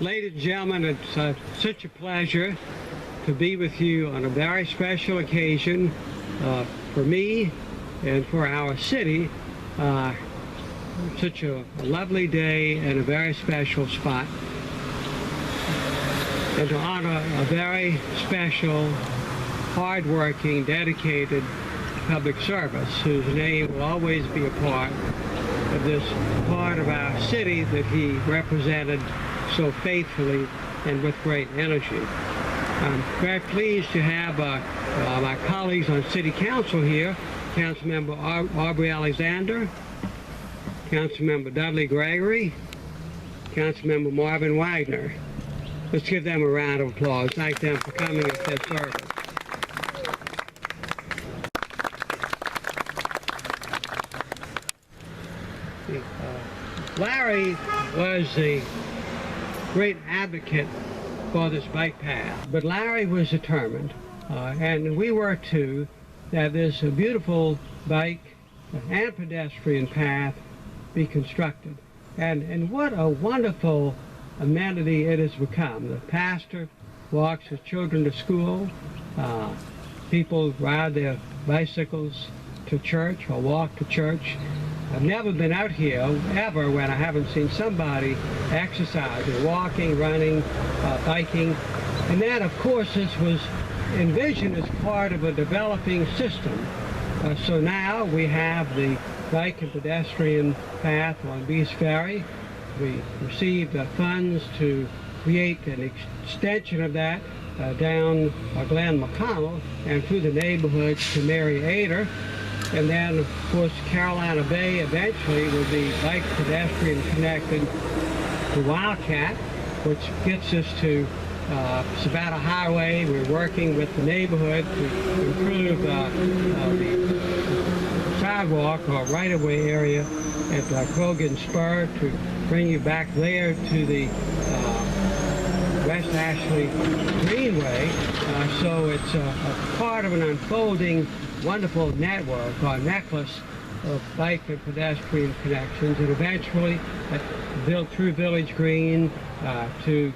Ladies and gentlemen, it's such a pleasure to be with you on a very special occasion for me and for our city. Such a lovely day and a very special spot. And to honor a very special, hard-working, dedicated public service whose name will always be a part of this part of our city that he represented so faithfully and with great energy. I'm very pleased to have my colleagues on City Council here, Councilmember Aubrey Alexander, Councilmember Dudley Gregory, Councilmember Marvin Wagner. Let's give them a round of applause. Thank them for coming at this service. Larry was a great advocate for this bike path, but Larry was determined, and we were too, that this beautiful bike and pedestrian path be constructed. And what a wonderful amenity it has become. The pastor walks his children to school, people ride their bicycles to church or walk to church. I've never been out here ever when I haven't seen somebody exercising, walking, running, biking. And then, of course, this was envisioned as part of a developing system. So now we have the bike and pedestrian path on Beast Ferry. We received funds to create an extension of that down Glen McConnell and through the neighborhoods to Mary Ader. And then, of course, Carolina Bay eventually will be bike pedestrian connected to Wildcat, which gets us to Savannah Highway. We're working with the neighborhood to improve the sidewalk or right-of-way area at Krogan Spur to bring you back there to the West Ashley Greenway. So it's a part of an unfolding wonderful network or necklace of bike and pedestrian connections, and eventually built through Village Green to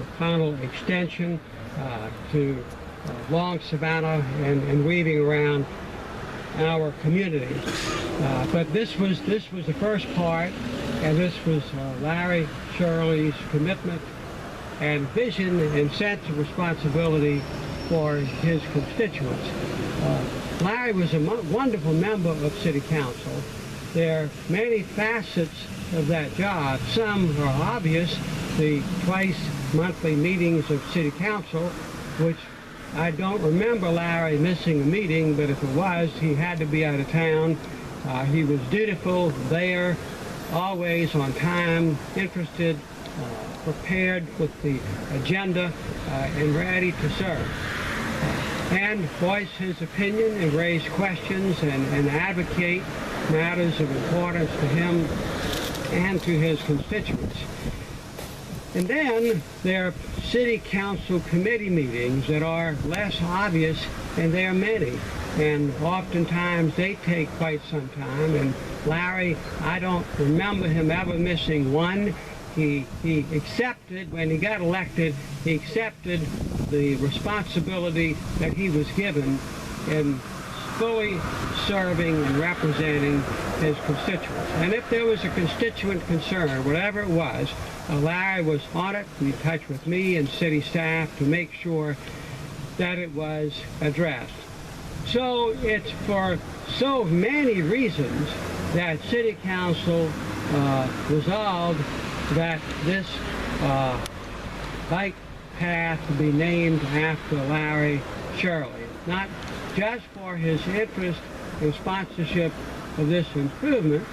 McConnell Extension to Long Savannah and weaving around our community. But this was the first part, and this was Larry Shirley's commitment and vision and sense of responsibility for his constituents. Larry was a wonderful member of City Council. There are many facets of that job. Some are obvious, the twice monthly meetings of City Council, which I don't remember Larry missing a meeting, but if it was, he had to be out of town. He was dutiful there, always on time, interested, prepared with the agenda, and ready to serve. And voice his opinion and raise questions and advocate matters of importance to him and to his constituents. And then there are City Council committee meetings that are less obvious, and there are many. And oftentimes they take quite some time. And Larry, I don't remember him ever missing one. He accepted, when he got elected, he accepted the responsibility that he was given in fully serving and representing his constituents. And if there was a constituent concern, whatever it was, Larry was on it, in touch with me and city staff to make sure that it was addressed. So it's for so many reasons that City Council resolved that this bike path be named after Larry Shirley, not just for his interest in sponsorship of this improvement,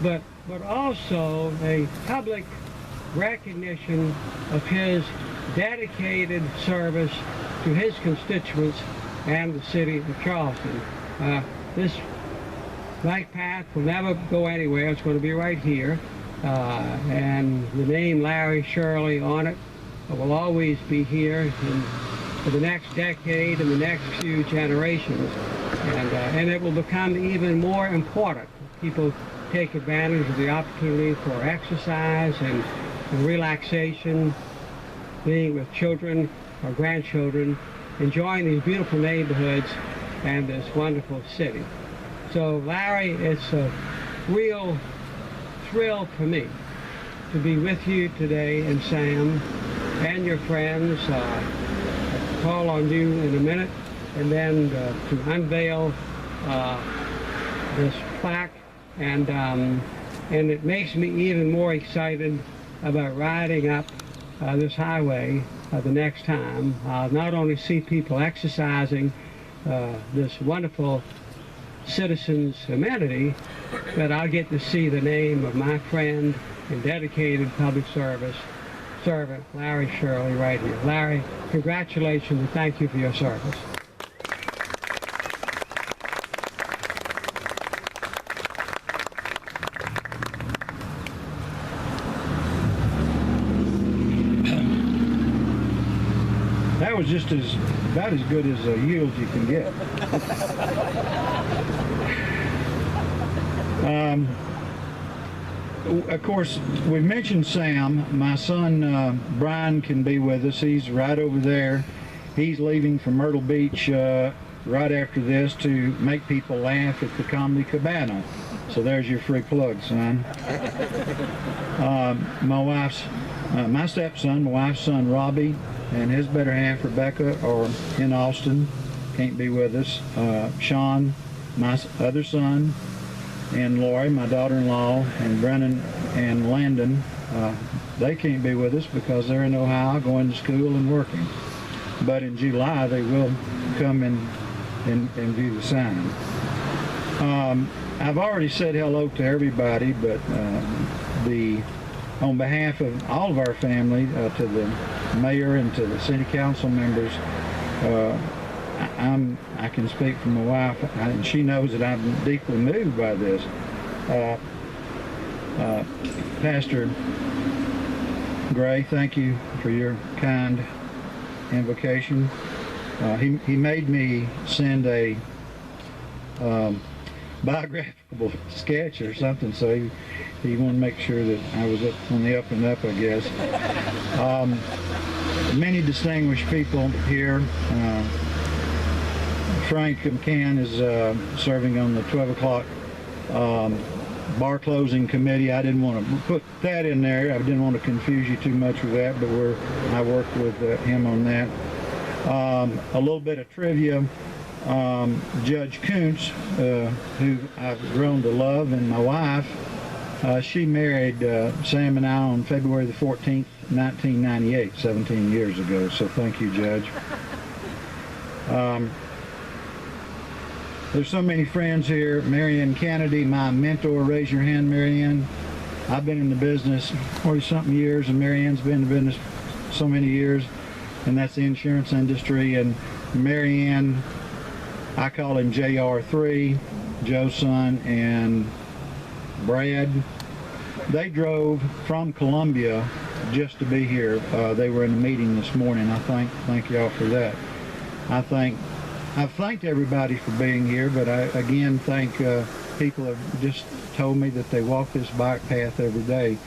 but also a public recognition of his dedicated service to his constituents and the city of Charleston. This bike path will never go anywhere. It's going to be right here. And the name Larry Shirley on it will always be here for the next decade and the next few generations. And it will become even more important. People take advantage of the opportunity for exercise and relaxation being with children or grandchildren, enjoying these beautiful neighborhoods and this wonderful city. So Larry, it's a real thrill for me to be with you today, and Sam and your friends. I'll call on you in a minute, and then to unveil this plaque, and it makes me even more excited about riding up this highway the next time. I'll not only see people exercising this wonderful citizens amenity, but I'll get to see the name of my friend and dedicated public service servant, Larry Shirley, right here. Larry, congratulations and thank you for your service. That was just about as good as a yield you can get. Of course, we mentioned Sam. My son Brian can be with us. He's right over there. He's leaving from Myrtle Beach right after this to make people laugh at the Comedy Cabana. So there's your free plug, son. My stepson, my wife's son Robbie, and his better half Rebecca are in Austin, can't be with us. Sean, my other son, and Lori, my daughter-in-law, and Brennan and Landon, they can't be with us because they're in Ohio going to school and working. But in July they will come and view the sign. I've already said hello to everybody, but on behalf of all of our family, to the mayor and to the city council members, I can speak for my wife, and she knows that I'm deeply moved by this. Pastor Gray, thank you for your kind invocation. He made me send a biographical sketch or something, so he wanted to make sure that I was on the up and up, I guess. Many distinguished people here. Frank McCann is serving on the 12 o'clock bar closing committee. I didn't want to put that in there. I didn't want to confuse you too much with that, but I worked with him on that. A little bit of trivia. Judge Kuntz, who I've grown to love, and my wife, she married Sam and I on February the 14th, 1998, 17 years ago. So thank you, Judge. There's so many friends here. Marianne Kennedy, my mentor. Raise your hand, Marianne. I've been in the business 40-something years, and Marianne's been in the business so many years, and that's the insurance industry. And Marianne, I call him JR3, Joe's son, and Brad. They drove from Columbia just to be here. They were in a meeting this morning. I thank y'all for that. I've thanked everybody for being here, but I again thank people who have just told me that they walk this bike path every day.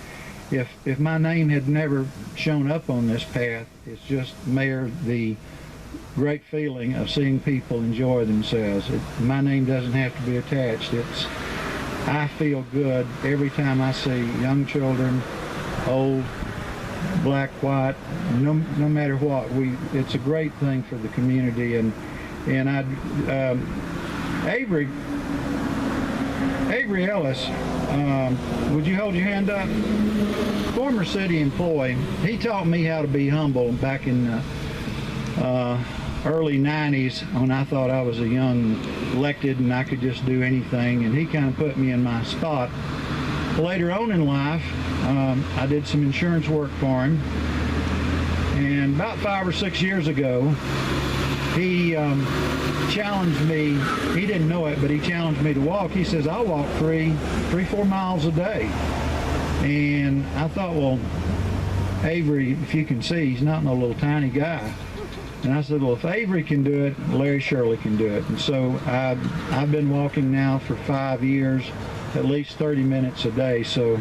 If my name had never shown up on this path, it's just the great feeling of seeing people enjoy themselves. My name doesn't have to be attached. I feel good every time I see young children, old, black, white, no matter what. It's a great thing for the community. And Avery Ellis, would you hold your hand up? Former city employee. He taught me how to be humble back in early 90s when I thought I was a young elected and I could just do anything, and he kind of put me in my spot. Later on in life, I did some insurance work for him, and about 5 or 6 years ago, he challenged me. He didn't know it, but he challenged me to walk. He says, I'll walk 4 miles a day. And I thought, well, Avery, if you can see, he's not no little tiny guy. And I said, well, if Avery can do it, Larry Shirley can do it. And so I've been walking now for 5 years, at least 30 minutes a day. So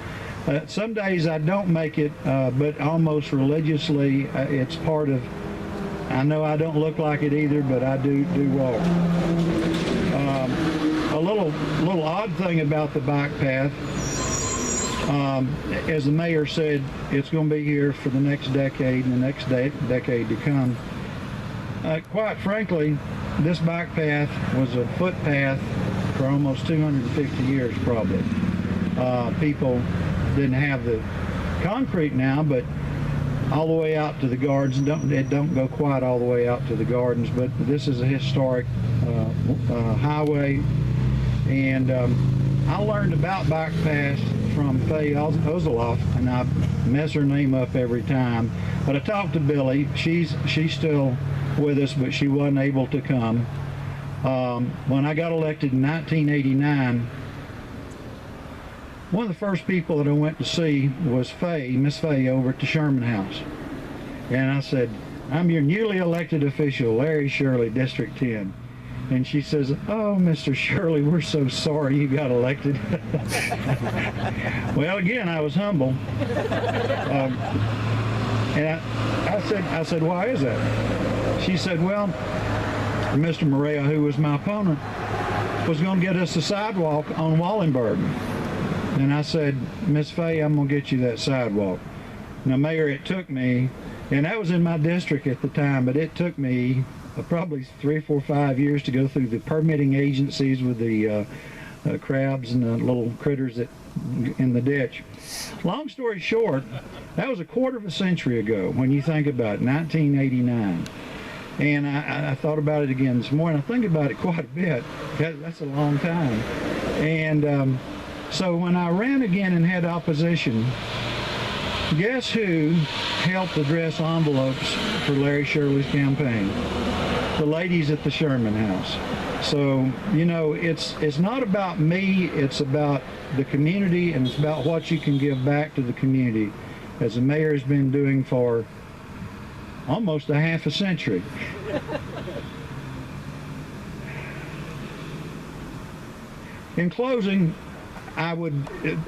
Some days I don't make it, but almost religiously, it's part of. I know I don't look like it either, but I do walk. A little odd thing about the bike path, as the mayor said, it's going to be here for the next decade and the next decade to come. Quite frankly, this bike path was a footpath for almost 250 years probably. People didn't have the concrete now, but all the way out to the gardens. It don't go quite all the way out to the gardens, but this is a historic highway. And I learned about bike paths from Faye Ozeloff, and I mess her name up every time. But I talked to Billy. She's still with us, but she wasn't able to come. When I got elected in 1989, one of the first people that I went to see was Miss Faye, over at the Sherman House. And I said, "I'm your newly elected official, Larry Shirley, District 10. And she says, "Oh, Mr. Shirley, we're so sorry you got elected." Well, again, I was humble. And I said, "Why is that?" She said, "Well, Mr. Morea, who was my opponent, was going to get us a sidewalk on Wallenberg." And I said, "Miss Faye, I'm going to get you that sidewalk." Now, Mayor, it took me, and that was in my district at the time, but it took me probably 3, 4, 5 years to go through the permitting agencies with the crabs and the little critters in the ditch. Long story short, that was a quarter of a century ago when you think about it, 1989. And I thought about it again this morning. I think about it quite a bit. That's a long time. And so when I ran again and had opposition, guess who helped address envelopes for Larry Shirley's campaign? The ladies at the Sherman House. So, you know, it's not about me, it's about the community, and it's about what you can give back to the community, as the mayor has been doing for almost a half a century. In closing,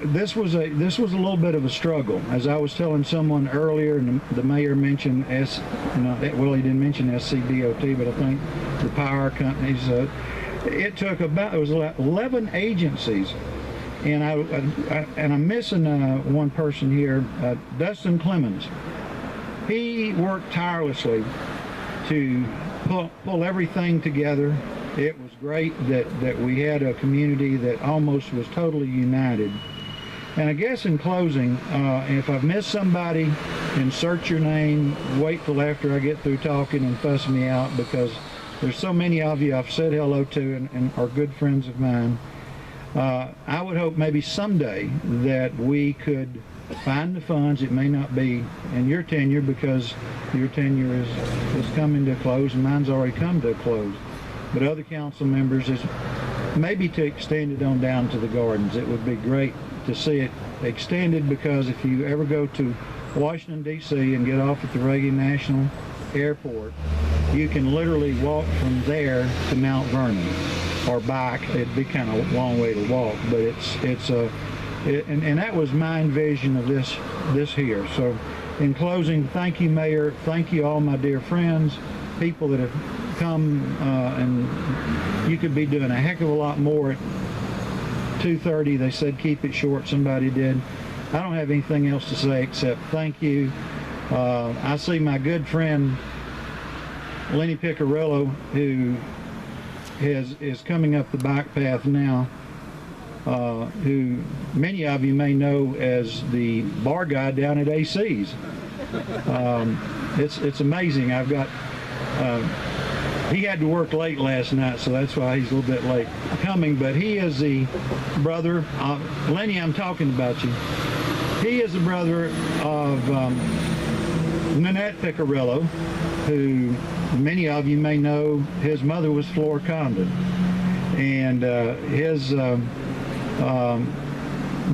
this was a little bit of a struggle. As I was telling someone earlier, and the mayor mentioned he didn't mention SCDOT, but I think the power companies. It was 11 agencies, and I'm missing one person here, Dustin Clemens. He worked tirelessly to pull everything together. It was great that we had a community that almost was totally united. And I guess in closing, if I've missed somebody, insert your name, wait till after I get through talking and fuss me out, because there's so many of you I've said hello to and are good friends of mine. I would hope maybe someday that we could find the funds. It may not be in your tenure, because your tenure is coming to a close and mine's already come to a close. But other council members, is maybe to extend it on down to the gardens. It would be great to see it extended, because if you ever go to Washington, D.C. and get off at the Reagan National Airport, you can literally walk from there to Mount Vernon, or bike. It'd be kind of a long way to walk, but and that was my vision of this here. So in closing, thank you, Mayor. Thank you, all my dear friends, people that have come, and you could be doing a heck of a lot more. At 2:30, they said keep it short. Somebody did. I don't have anything else to say except thank you. I see my good friend Lenny Piccirillo, who is coming up the bike path now, who many of you may know as the bar guy down at AC's. It's amazing. I've got he had to work late last night, so that's why he's a little bit late coming, but he is the brother of Lenny. I'm talking about you. He is the brother of Nanette Piccirillo, who many of you may know. His mother was Flora Condon, and his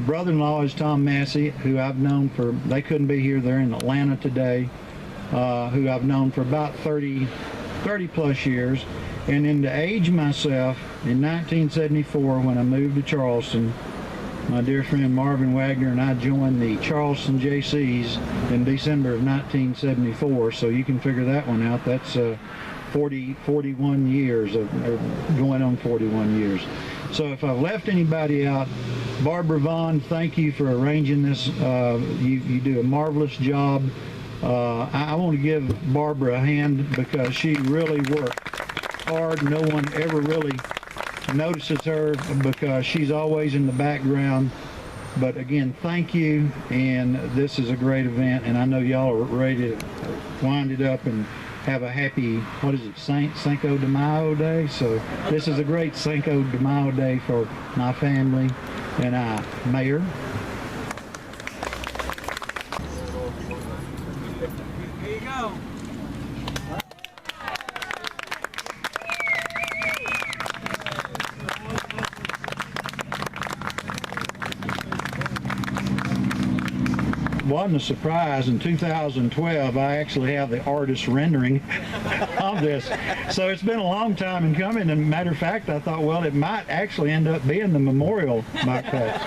brother-in-law is Tom Massey, who I've known for, they couldn't be here, they're in Atlanta today, who I've known for about 30 plus years. And then to age myself, in 1974, when I moved to Charleston, my dear friend Marvin Wagner and I joined the Charleston JCs in December of 1974, so you can figure that one out. That's 41 years, or going on 41 years. So if I've left anybody out, Barbara Vaughn, thank you for arranging this. You do a marvelous job. I want to give Barbara a hand because she really worked hard. No one ever really notices her because she's always in the background. But again, thank you, and this is a great event, and I know y'all are ready to wind it up and have a happy, what is it, Cinco de Mayo Day? So this is a great Cinco de Mayo Day for my family and I. Mayor. Here you go. Wasn't a surprise. In 2012, I actually have the artist rendering of this. So it's been a long time in coming, and matter of fact, I thought, well, it might actually end up being the memorial Bikepath.